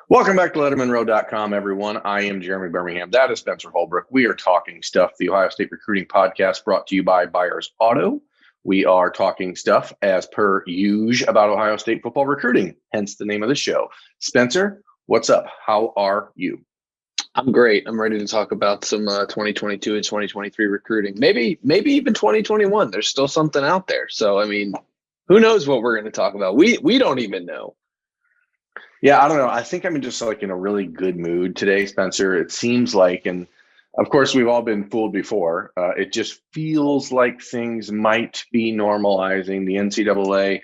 Welcome back to LettermenRow.com, everyone. I am Jeremy Birmingham. That is Spencer Holbrook. We are talking stuff, the Ohio State recruiting podcast brought to you by Buyers Auto. We are talking stuff as per usual about Ohio State football recruiting, hence the name of the show. Spencer, what's up? How are you? I'm great. I'm ready to talk about some 2022 and 2023 recruiting. Maybe even 2021. There's still something out there. So, I mean, who knows what we're going to talk about? We don't even know. Yeah, I don't know. I think I'm just like in a really good mood today, Spencer. It seems like, and of course, we've all been fooled before. It just feels like things might be normalizing. The NCAA,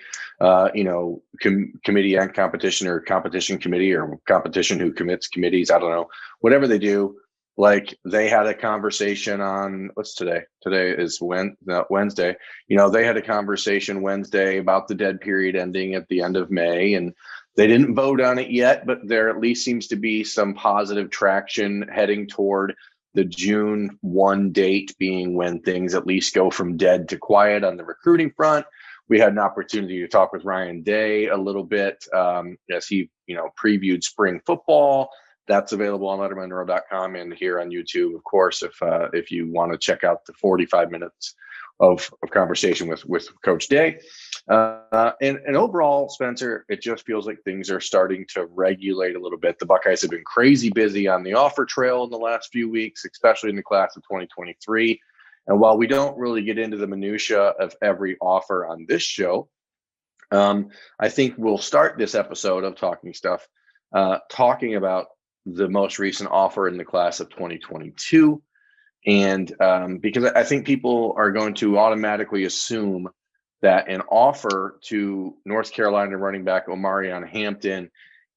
committee and competition or competition committee or competition who commits committees. I don't know. Whatever they do, like they had a conversation on what's today? Today is Wednesday. They had a conversation Wednesday about the dead period ending at the end of May, and they didn't vote on it yet, but there at least seems to be some positive traction heading toward the June 1 date being when things at least go from dead to quiet on the recruiting front. We had an opportunity to talk with Ryan Day a little bit as he, previewed spring football. That's available on lettermenrow.com and here on YouTube, of course, if you want to check out the 45 minutes of conversation with Coach Day. And overall, Spencer, it just feels like things are starting to regulate a little bit. The Buckeyes have been crazy busy on the offer trail in the last few weeks, especially in the class of 2023. And while we don't really get into the minutia of every offer on this show, I think we'll start this episode of Talking Stuff talking about the most recent offer in the class of 2022. And because I think people are going to automatically assume that an offer to North Carolina running back Omarion Hampton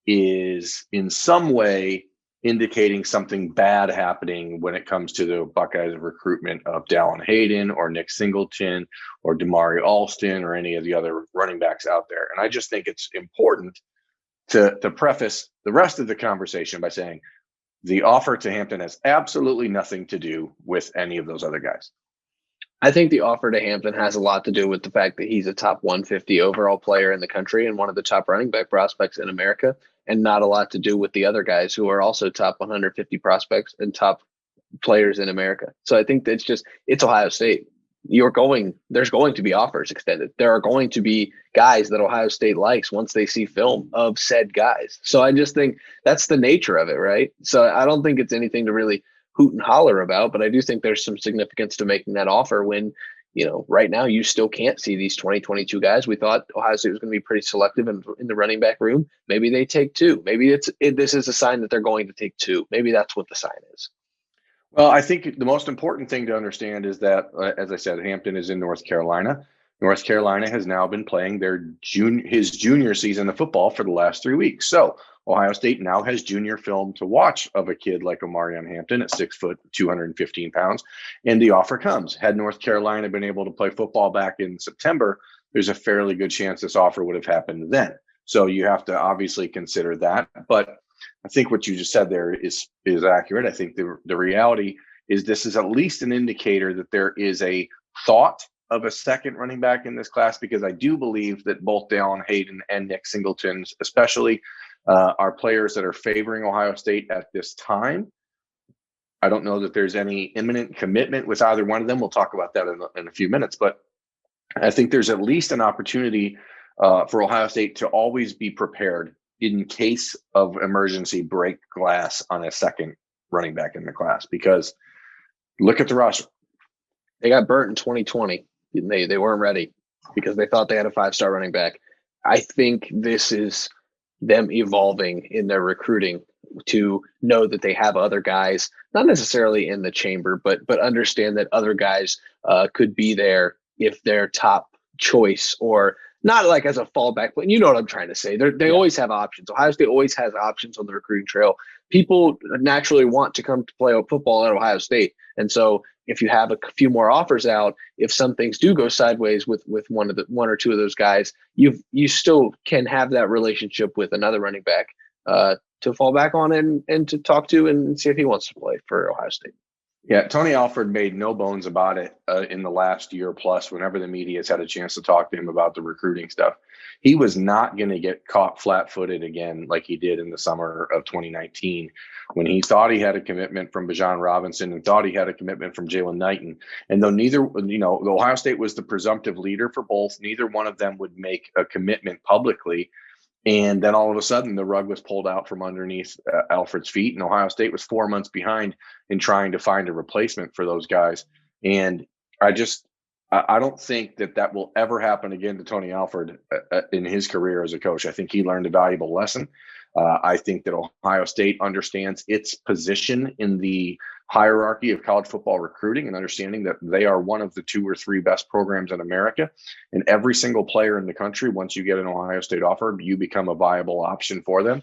is in some way indicating something bad happening when it comes to the Buckeyes recruitment of Dallin Hayden or Nick Singleton or Damari Alston or any of the other running backs out there. And I just think it's important to preface the rest of the conversation by saying the offer to Hampton has absolutely nothing to do with any of those other guys. I think the offer to Hampton has a lot to do with the fact that he's a top 150 overall player in the country and one of the top running back prospects in America, and not a lot to do with the other guys who are also top 150 prospects and top players in America. So I think that it's Ohio State. There's going to be offers extended. There are going to be guys that Ohio State likes once they see film of said guys. So I just think that's the nature of it, right? So I don't think it's anything to really hoot and holler about, but I do think there's some significance to making that offer when, right now you still can't see these 2022 guys. We thought Ohio State was going to be pretty selective in the running back room. Maybe they take two. Maybe this is a sign that they're going to take two. Maybe that's what the sign is. Well, I think the most important thing to understand is that, as I said, Hampton is in North Carolina. North Carolina has now been playing his junior season of football for the last 3 weeks. So Ohio State now has junior film to watch of a kid like Omarion Hampton at 6 foot, 215 pounds. And the offer comes. Had North Carolina been able to play football back in September, there's a fairly good chance this offer would have happened then. So you have to obviously consider that. But I think what you just said there is accurate. I think the reality is this is at least an indicator that there is a thought of a second running back in this class, because I do believe that both Dallin Hayden and Nick Singleton especially are players that are favoring Ohio State at this time. I don't know that there's any imminent commitment with either one of them. We'll talk about that in a few minutes, but I think there's at least an opportunity for Ohio State to always be prepared in case of emergency break glass on a second running back in the class, because look at the roster. They got burnt in 2020. They weren't ready because they thought they had a 5-star running back. I think this is them evolving in their recruiting to know that they have other guys, not necessarily in the chamber, but understand that other guys could be there if their top choice, or not like as a fallback, but you know what I'm trying to say. They always have options. Ohio State always has options on the recruiting trail. People naturally want to come to play football at Ohio State. And so if you have a few more offers out, if some things do go sideways with one or two of those guys, you still can have that relationship with another running back to fall back on and to talk to and see if he wants to play for Ohio State. Yeah, Tony Alford made no bones about it in the last year plus. Whenever the media has had a chance to talk to him about the recruiting stuff, he was not going to get caught flat-footed again like he did in the summer of 2019, when he thought he had a commitment from Bijan Robinson and thought he had a commitment from Jalen Knighton. And though neither, Ohio State was the presumptive leader for both, neither one of them would make a commitment publicly. And then all of a sudden, the rug was pulled out from underneath Alfred's feet, and Ohio State was 4 months behind in trying to find a replacement for those guys. And I don't think that will ever happen again to Tony Alford in his career as a coach. I think he learned a valuable lesson. I think that Ohio State understands its position in the hierarchy of college football recruiting and understanding that they are one of the 2 or 3 best programs in America. And every single player in the country, once you get an Ohio State offer, you become a viable option for them.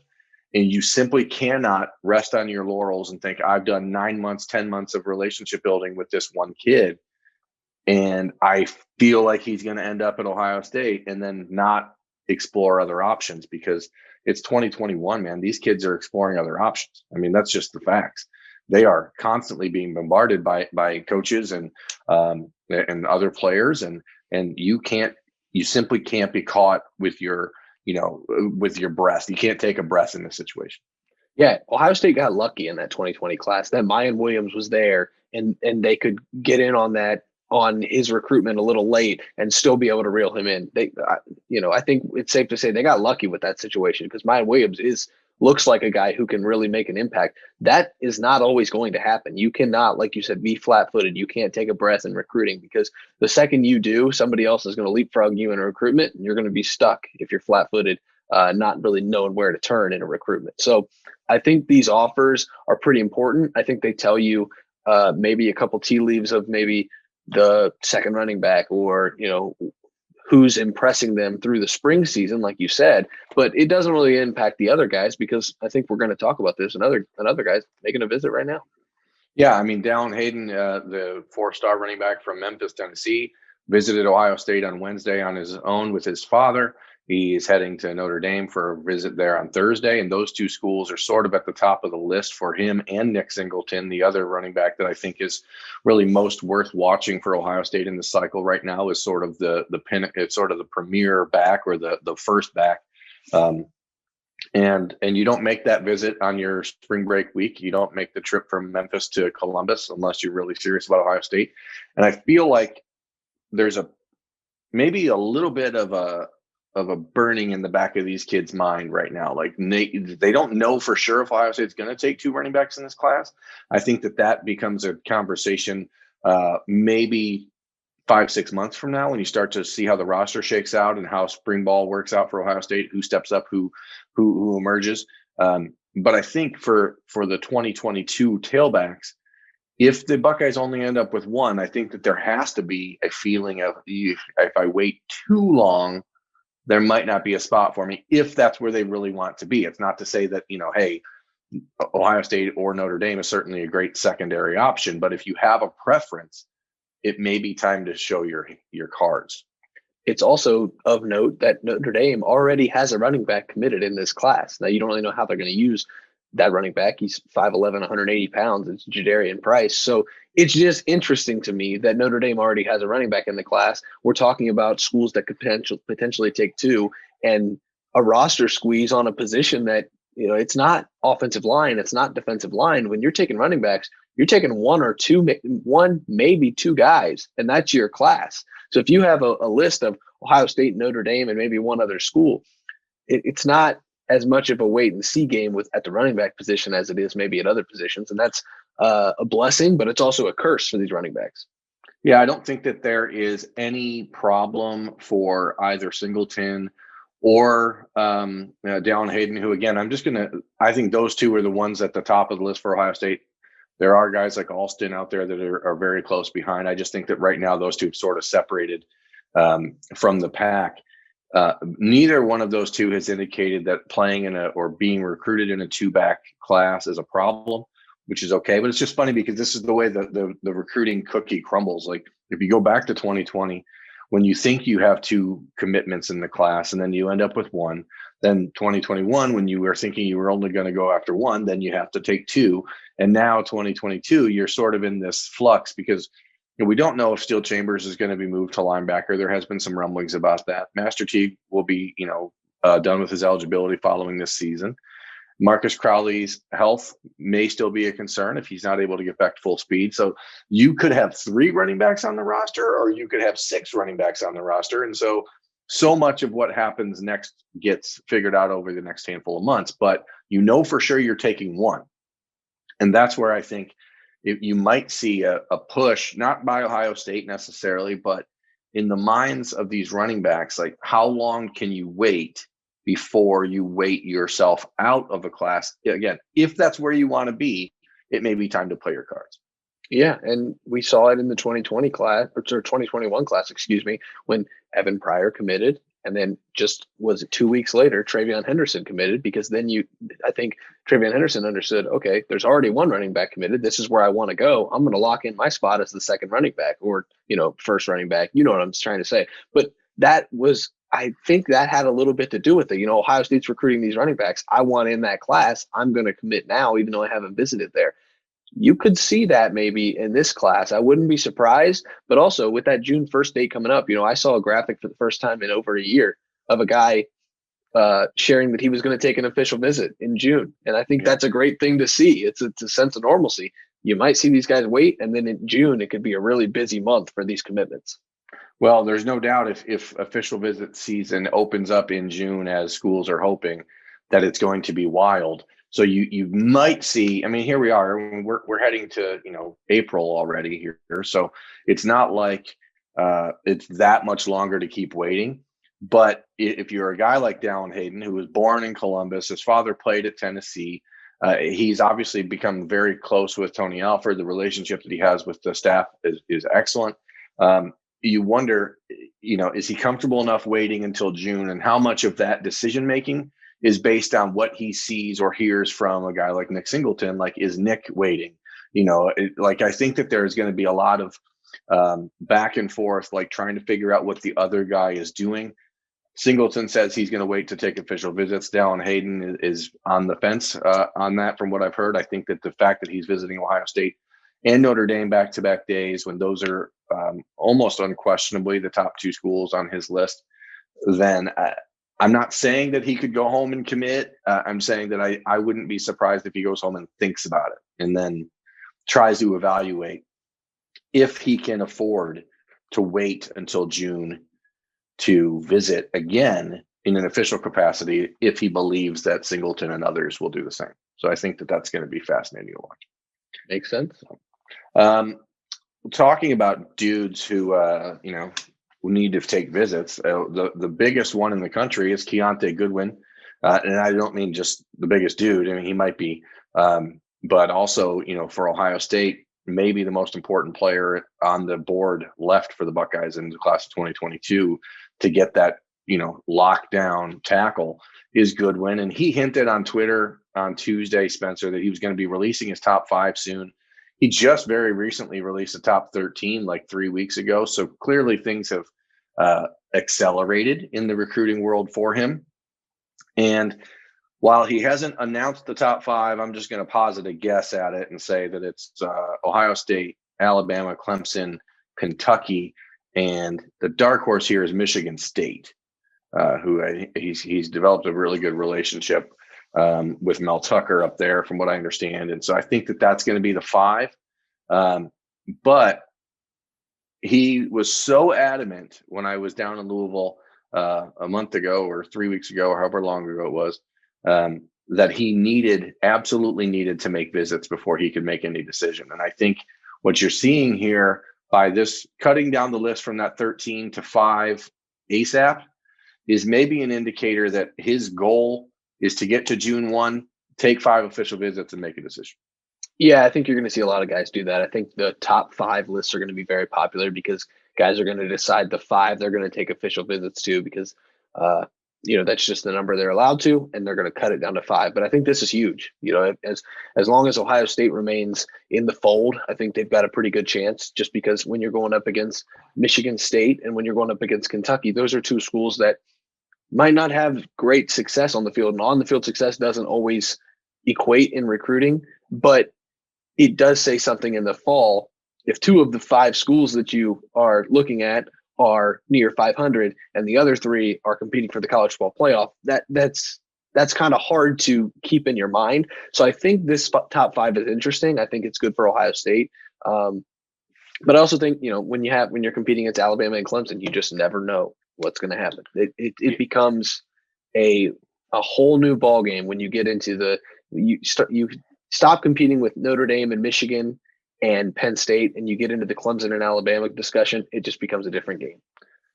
And you simply cannot rest on your laurels and think, I've done 9 months, 10 months of relationship building with this one kid, and I feel like he's going to end up at Ohio State, and then not explore other options, because it's 2021, man. These kids are exploring other options. I mean, that's just the facts. They are constantly being bombarded by coaches and other players, and you simply can't be caught with your breath. You can't take a breath in this situation. Yeah, Ohio State got lucky in that 2020 class. That Mayan Williams was there, and they could get in on his recruitment a little late and still be able to reel him in. I think it's safe to say they got lucky with that situation, because Mayan Williams looks like a guy who can really make an impact. That is not always going to happen. You cannot, like you said, be flat-footed. You can't take a breath in recruiting, because the second you do, somebody else is going to leapfrog you in a recruitment, and you're going to be stuck if you're flat-footed, not really knowing where to turn in a recruitment. So I think these offers are pretty important. I think they tell you maybe a couple tea leaves of maybe the second running back, or who's impressing them through the spring season, like you said, but it doesn't really impact the other guys, because I think we're going to talk about this. Another guy's making a visit right now. Yeah, I mean, Dallin Hayden, the 4-star running back from Memphis, Tennessee, visited Ohio State on Wednesday on his own with his father. He is heading to Notre Dame for a visit there on Thursday, and those 2 schools are sort of at the top of the list for him and Nick Singleton, the other running back that I think is really most worth watching for Ohio State in the cycle right now. Is sort of it's sort of the premier back, or the first back. And you don't make that visit on your spring break week. You don't make the trip from Memphis to Columbus unless you're really serious about Ohio State. And I feel like there's maybe a little bit of a burning in the back of these kids' mind right now. Like they don't know for sure if Ohio State's going to take 2 running backs in this class. I think that becomes a conversation maybe 5-6 months from now, when you start to see how the roster shakes out and how spring ball works out for Ohio State, who steps up, who emerges. But I think for the 2022 tailbacks, if the Buckeyes only end up with 1, I think that there has to be a feeling of, if I wait too long, there might not be a spot for me, if that's where they really want to be. It's not to say that, hey, Ohio State or Notre Dame is certainly a great secondary option, but if you have a preference, it may be time to show your cards. It's also of note that Notre Dame already has a running back committed in this class. Now, you don't really know how they're going to use that running back. He's 5'11", 180 pounds. It's Jadarian Price. So it's just interesting to me that Notre Dame already has a running back in the class. We're talking about schools that could potentially take 2, and a roster squeeze on a position that, it's not offensive line, it's not defensive line. When you're taking running backs, you're taking 1 maybe 2 guys, and that's your class. So if you have a list of Ohio State, Notre Dame, and maybe 1 other school, it's not as much of a wait and see game at the running back position as it is maybe at other positions. And that's a blessing, but it's also a curse for these running backs. Yeah, I don't think that there is any problem for either Singleton or Dallin Hayden, who, again, I think those 2 are the ones at the top of the list for Ohio State. There are guys like Alston out there that are very close behind. I just think that right now those 2 have sort of separated from the pack. Neither one of those 2 has indicated that playing or being recruited in a 2-back class is a problem, which is okay. But it's just funny, because this is the way the recruiting cookie crumbles. Like, if you go back to 2020, when you think you have 2 commitments in the class and then you end up with 1. Then 2021, when you were thinking you were only going to go after 1, then you have to take 2. And now 2022, you're sort of in this flux because we don't know if Steel Chambers is going to be moved to linebacker. There has been some rumblings about that. Master Teague will be, done with his eligibility following this season. Marcus Crowley's health may still be a concern if he's not able to get back to full speed. So you could have 3 running backs on the roster, or you could have 6 running backs on the roster. And so much of what happens next gets figured out over the next handful of months, but for sure you're taking 1. And that's where I think you might see a push, not by Ohio State necessarily, but in the minds of these running backs, like how long can you wait before you wait yourself out of a class? Again, if that's where you want to be, it may be time to play your cards. Yeah, and we saw it in the 2020 class, or 2021 class, excuse me, when Evan Pryor committed, and then just was it 2 weeks later, Travion Henderson committed, because then I think Travion Henderson understood, okay, there's already 1 running back committed. This is where I want to go. I'm going to lock in my spot as the second running back, or, first running back. You know what I'm trying to say. But I think that had a little bit to do with it. Ohio State's recruiting these running backs. I want in that class. I'm going to commit now, even though I haven't visited there. You could see that maybe in this class. I wouldn't be surprised. But also with that June 1st date coming up, I saw a graphic for the first time in over a year of a guy sharing that he was going to take an official visit in June. And I think that's a great thing to see. It's a sense of normalcy. You might see these guys wait, and then in June, it could be a really busy month for these commitments. Well, there's no doubt if official visit season opens up in June, as schools are hoping, that it's going to be wild. So you might see. I mean, here we are. We're heading to April already here. So it's not like it's that much longer to keep waiting. But if you're a guy like Dallin Hayden, who was born in Columbus, his father played at Tennessee. He's obviously become very close with Tony Alford. The relationship that he has with the staff is excellent. You wonder, is he comfortable enough waiting until June, and how much of that decision making is based on what he sees or hears from a guy like Nick Singleton? Like, is Nick waiting? I think that there's going to be a lot of back and forth, like trying to figure out what the other guy is doing. Singleton says he's going to wait to take official visits. Dallin Hayden is on the fence on that, from what I've heard. I think that the fact that he's visiting Ohio State and Notre Dame back-to-back days, when those are almost unquestionably the top 2 schools on his list, then I'm not saying that he could go home and commit. I'm saying that I wouldn't be surprised if he goes home and thinks about it and then tries to evaluate if he can afford to wait until June to visit again in an official capacity, if he believes that Singleton and others will do the same. So I think that that's going to be fascinating to watch. Makes sense. Talking about dudes who who need to take visits, the biggest one in the country is Keonta Goodwin, and I don't mean just the biggest dude. I mean, he might be, but also for Ohio State, maybe the most important player on the board left for the Buckeyes in the class of 2022 to get that lockdown tackle is Goodwin. And he hinted on Twitter on Tuesday, Spencer, that he was going to be releasing his top 5 soon. He just very recently released a top 13 like 3 weeks ago. So clearly things have accelerated in the recruiting world for him. And while he hasn't announced the top 5, I'm just going to posit a guess at it and say that it's Ohio State, Alabama, Clemson, Kentucky, and the dark horse here is Michigan State, he's developed a really good relationship with Mel Tucker up there, from what I understand. And so I think that that's going to be the 5. But he was so adamant when I was down in Louisville a month ago or 3 weeks ago, or however long ago it was, that he absolutely needed to make visits before he could make any decision. And I think what you're seeing here by this cutting down the list from that 13 to 5 ASAP is maybe an indicator that his goal is to get to June 1, take 5 official visits, and make a decision. Yeah, I think you're going to see a lot of guys do that. I think the top 5 lists are going to be very popular because guys are going to decide the 5 they're going to take official visits to, because that's just the number they're allowed to, and they're going to cut it down to 5. But I think this is huge. As long as Ohio State remains in the fold, I think they've got a pretty good chance, just because when you're going up against Michigan State and when you're going up against Kentucky, those are two schools that might not have great success on the field. And on the field success doesn't always equate in recruiting, but it does say something in the fall. If 2 of the 5 schools that you are looking at are near 500 and the other 3 are competing for the college football playoff, that's kind of hard to keep in your mind. So I think this top 5 is interesting. I think it's good for Ohio State. But I also think, when you're competing against Alabama and Clemson, you just never know what's going to happen. It becomes a whole new ball game when you get into you stop competing with Notre Dame and Michigan and Penn State, and you get into the Clemson and Alabama discussion. It just becomes a different game.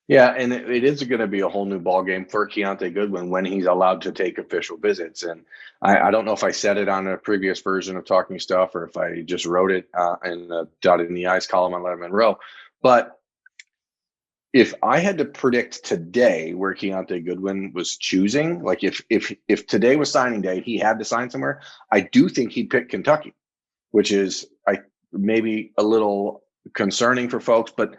Yeah, and it is going to be a whole new ball game for Keonta Goodwin when he's allowed to take official visits. And I don't know if I said it on a previous version of Talking Stuff or if I just wrote it in the Dotted in the I's column on Lettermen Row. But if I had to predict today where Keonta Goodwin was choosing, like if today was signing day, he had to sign somewhere, I do think he'd pick Kentucky, which is maybe a little concerning for folks, but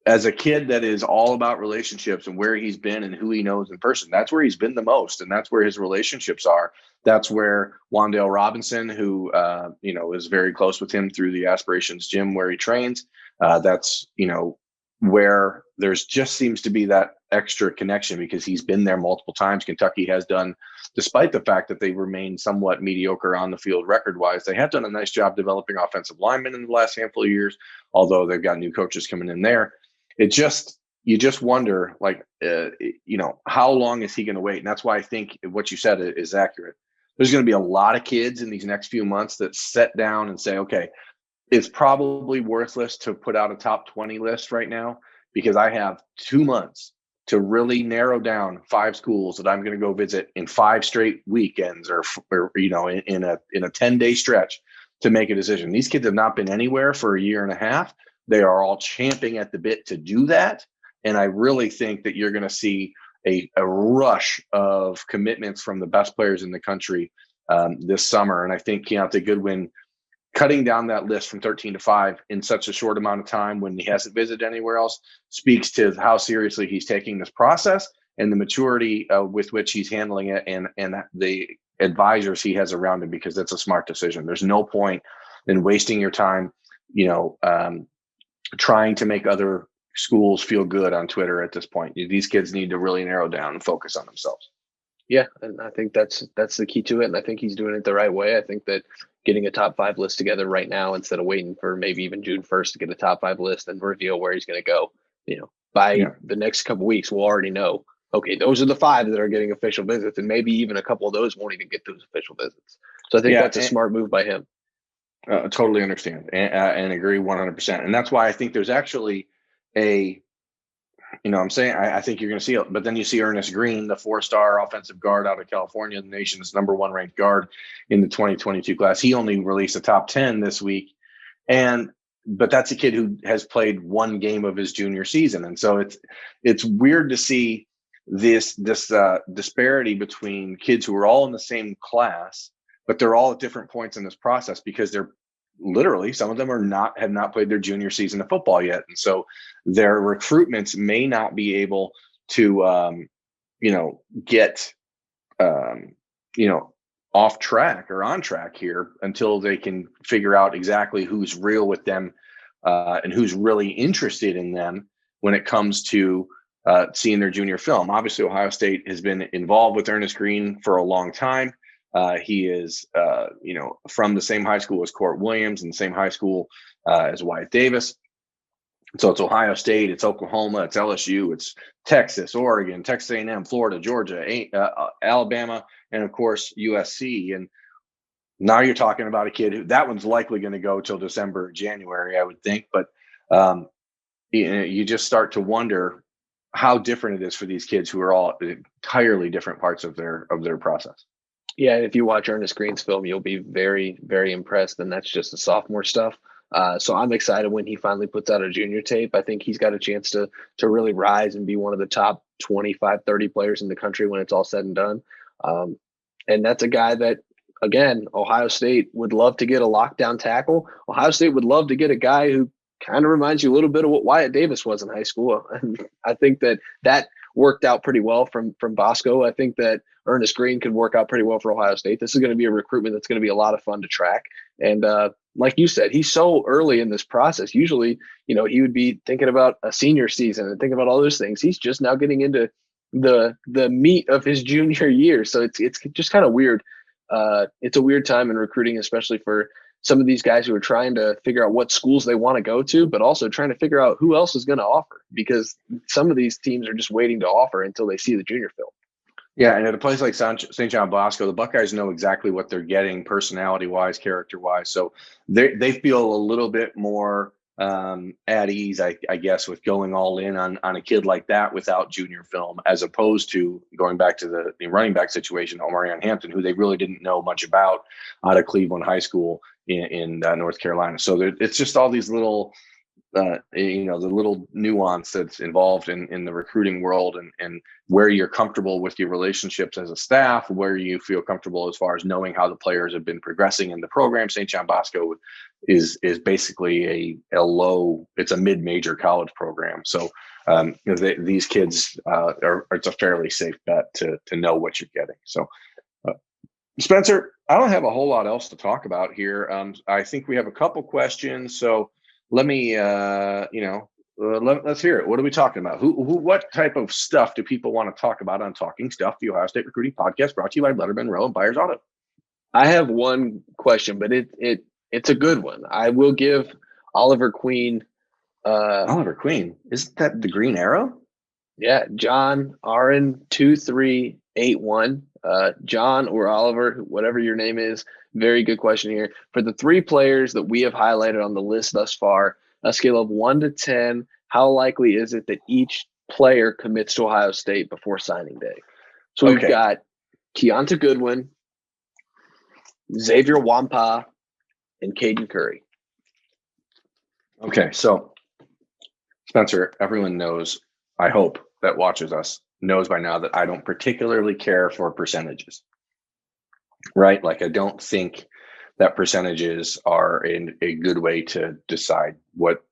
as a kid that is all about relationships and where he's been and who he knows in person, that's where he's been the most. And that's where his relationships are. That's where Wandale Robinson, who, is very close with him through the Aspirations gym where he trains. That's, where there's just seems to be that extra connection because he's been there multiple times. Kentucky has done, despite the fact that they remain somewhat mediocre on the field record-wise, they have done a nice job developing offensive linemen in the last handful of years, although they've got new coaches coming in there. You just wonder, how long is he going to wait? And that's why I think what you said is accurate. There's going to be a lot of kids in these next few months that sit down and say, okay, it's probably worthless to put out a top 20 list right now because I have 2 months to really narrow down 5 schools that I'm going to go visit in 5 straight weekends or in a 10-day stretch to make a decision. These kids have not been anywhere for a year and a half. They are all champing at the bit to do that. And I really think that you're going to see a rush of commitments from the best players in the country this summer. And I think Keonta Goodwin cutting down that list from 13 to 5 in such a short amount of time when he hasn't visited anywhere else speaks to how seriously he's taking this process and the maturity with which he's handling it and the advisors he has around him, because that's a smart decision. There's no point in wasting your time, trying to make other schools feel good on Twitter at this point. These kids need to really narrow down and focus on themselves. Yeah, and I think that's the key to it, and I think he's doing it the right way. I think that getting a top 5 list together right now instead of waiting for maybe even June 1st to get a top 5 list and reveal where he's going to go, by the next couple of weeks, we'll already know, okay, those are the 5 that are getting official visits, and maybe even a couple of those won't even get those official visits. So I think that's a smart move by him. Totally understand and agree 100%. And that's why I think there's actually I think you're going to see it, but then you see Ernest Green, the 4-star offensive guard out of California, the nation's number 1 ranked guard in the 2022 class. He only released a top 10 this week. But that's a kid who has played 1 game of his junior season. And so it's weird to see this disparity between kids who are all in the same class, but they're all at different points in this process because they're literally, some of them have not played their junior season of football yet. And so their recruitments may not be able to, get, off track or on track here until they can figure out exactly who's real with them and who's really interested in them when it comes to seeing their junior film. Obviously, Ohio State has been involved with Ernest Green for a long time. He is, from the same high school as Court Williams and the same high school as Wyatt Davis. So it's Ohio State, it's Oklahoma, it's LSU, it's Texas, Oregon, Texas A&M, Florida, Georgia, Alabama, and of course USC. And now you're talking about a kid who that one's likely going to go till December, January, I would think. But you just start to wonder how different it is for these kids who are all entirely different parts of their process. Yeah, if you watch Ernest Green's film, you'll be very, very impressed. And that's just the sophomore stuff. So I'm excited when he finally puts out a junior tape. I think he's got a chance to really rise and be one of the top 25, 30 players in the country when it's all said and done. And that's a guy that, again, Ohio State would love to get a lockdown tackle. Ohio State would love to get a guy who kind of reminds you a little bit of what Wyatt Davis was in high school. And I think that worked out pretty well from Bosco. I think that Ernest Green could work out pretty well for Ohio State. This is going to be a recruitment that's going to be a lot of fun to track. And like you said, he's so early in this process. Usually, he would be thinking about a senior season and thinking about all those things. He's just now getting into the meat of his junior year. So it's just kind of weird. It's a weird time in recruiting, especially for some of these guys who are trying to figure out what schools they want to go to, but also trying to figure out who else is going to offer, because some of these teams are just waiting to offer until they see the junior film. Yeah, and at a place like St. John Bosco, the Buckeyes know exactly what they're getting, personality-wise, character-wise. So they feel a little bit more at ease, I guess, with going all in on a kid like that without junior film, as opposed to going back to the running back situation, Omarion Hampton, who they really didn't know much about out of Cleveland High School in North Carolina. So it's just all these little the little nuance that's involved in the recruiting world, and where you're comfortable with your relationships as a staff, where you feel comfortable as far as knowing how the players have been progressing in the program. St. John Bosco is basically it's a mid-major college program. So these kids it's a fairly safe bet to know what you're getting. So Spencer, I don't have a whole lot else to talk about here. I think we have a couple questions. So let me, let's hear it. What are we talking about? What type of stuff do people want to talk about on Talking Stuff, the Ohio State Recruiting Podcast, brought to you by Lettermen Row and Buyers Auto? I have one question, but it's a good one. I will give Oliver Queen. Oliver Queen, isn't that the Green Arrow? Yeah, John Aaron 2381. John or Oliver, whatever your name is. Very good question here. For the three players that we have highlighted on the list thus far, a scale of 1 to 10, how likely is it that each player commits to Ohio State before signing day? So we've got Keonta Goodwin, Xavier Wampa, and Caden Curry. Okay, so Spencer, everyone knows, I hope, that watches us knows by now that I don't particularly care for percentages. Right? Like, I don't think that percentages are a good way to decide what,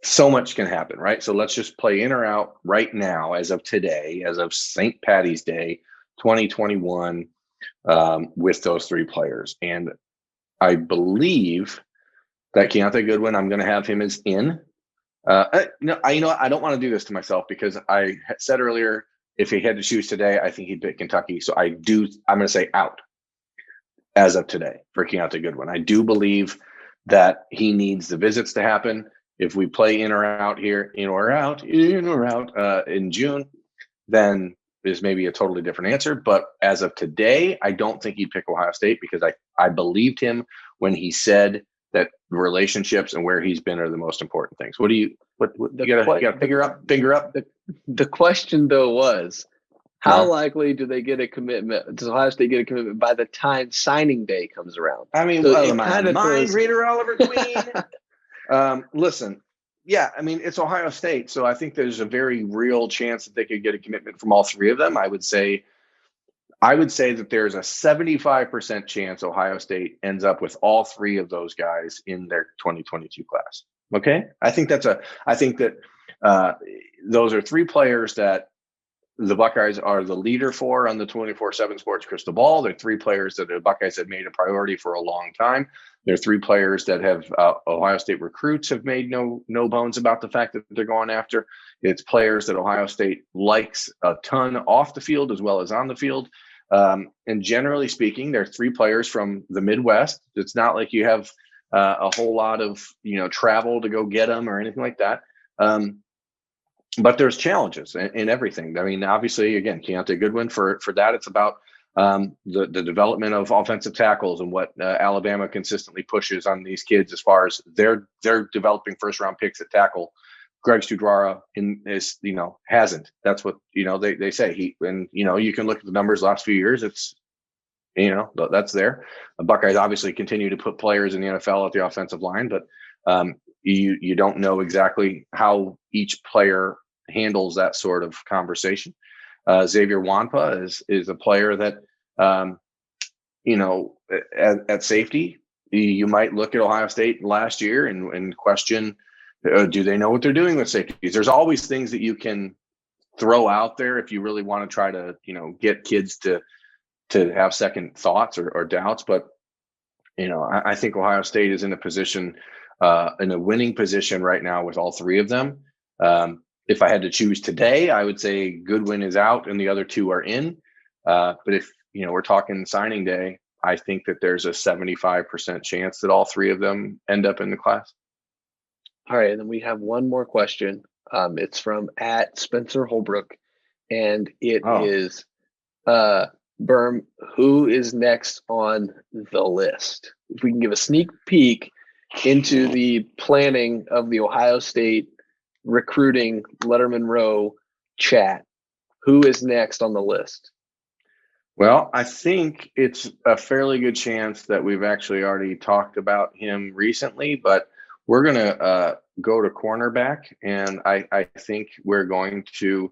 so much can happen, right? So let's just play in or out right now, as of today, as of St. Patty's Day, 2021, with those three players. And I believe that Keonta Goodwin, I'm going to have him as in. I don't want to do this to myself, because I said earlier, if he had to choose today, I think he'd pick Kentucky. So I'm going to say out as of today for Keonta Goodwin. I do believe that he needs the visits to happen. If we play in or out here, in or out in June, then there's maybe a totally different answer. But as of today, I don't think he'd pick Ohio State, because I believed him when he said that relationships and where he's been are the most important things. What you gotta figure up? The question though was, how likely do they get a commitment? Does Ohio State get a commitment by the time signing day comes around? I mean, so am I a mind reader, Oliver Queen? Listen, yeah, I mean, it's Ohio State, so I think there's a very real chance that they could get a commitment from all three of them. I would say that there's a 75% chance Ohio State ends up with all three of those guys in their 2022 class. Okay, I think that those are three players that the Buckeyes are the leader for on the 24/7 Sports Crystal Ball. They're three players that the Buckeyes have made a priority for a long time. They're three players that have Ohio State recruits have made no bones about the fact that they're going after. It's players that Ohio State likes a ton off the field as well as on the field. And generally speaking, they're three players from the Midwest. It's not like you have a whole lot of travel to go get them or anything like that. But there's challenges in everything. I mean, obviously, again, Keonta Goodwin, for that, it's about the development of offensive tackles and what Alabama consistently pushes on these kids as far as they're developing first-round picks at tackle. Greg Studrara hasn't. That's what they say. You can look at the numbers last few years. that's there. The Buckeyes obviously continue to put players in the NFL at the offensive line, but you don't know exactly how each player handles that sort of conversation. Xavier Wampa is a player that, at safety, you might look at Ohio State last year and question, do they know what they're doing with safeties? There's always things that you can throw out there if you really want to try to, get kids to have second thoughts or doubts. But, I think Ohio State is in a position, in a winning position right now with all three of them. If I had to choose today, I would say Goodwin is out and the other two are in. But if, we're talking signing day, I think that there's a 75% chance that all three of them end up in the class. All right. And then we have one more question. It's from @Spencer Holbrook. And it is, Berm, who is next on the list? If we can give a sneak peek into the planning of the Ohio State recruiting Lettermen Row chat, who is next on the list? Well, I think it's a fairly good chance that we've actually already talked about him recently, but we're going to go to cornerback, and I think we're going to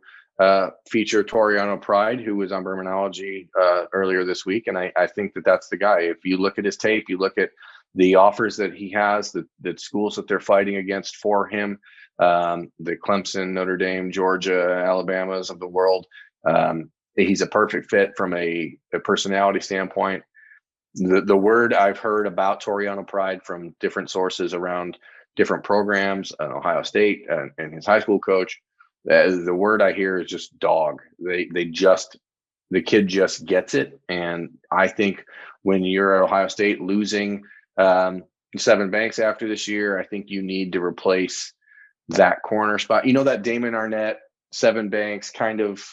feature Toriano Pride, who was on Berminology earlier this week, and I think that that's the guy. If you look at his tape, you look at the offers that he has, the schools that they're fighting against for him, the Clemson, Notre Dame, Georgia, Alabamas of the world. He's a perfect fit from a personality standpoint. The word I've heard about Toriano Pride from different sources around different programs, Ohio State and his high school coach, the word I hear is just dog. The kid just gets it. And I think when you're at Ohio State losing Seven Banks after this year, I think you need to replace that corner spot. That Damon Arnett, Seven Banks kind of,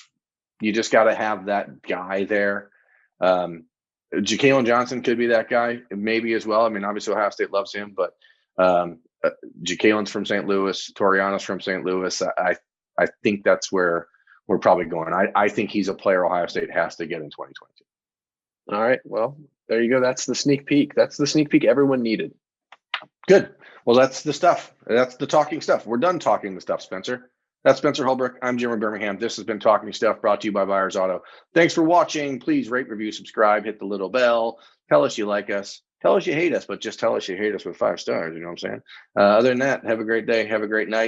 you just got to have that guy there. Ja'Kalen Johnson could be that guy, maybe as well. I mean, obviously Ohio State loves him, but Ja'Kalen's from St. Louis, Toriano's from St. Louis. I think that's where we're probably going. I think he's a player Ohio State has to get in 2022. All right. Well, there you go. That's the sneak peek. That's the sneak peek everyone needed. Good. Well, that's the stuff. That's the talking stuff. We're done talking the stuff, Spencer. That's Spencer Holbrook. I'm Jim in Birmingham. This has been Talking Stuff, brought to you by Buyers Auto. Thanks for watching. Please rate, review, subscribe, hit the little bell. Tell us you like us. Tell us you hate us, but just tell us you hate us with 5 stars. You know what I'm saying? Other than that, have a great day. Have a great night.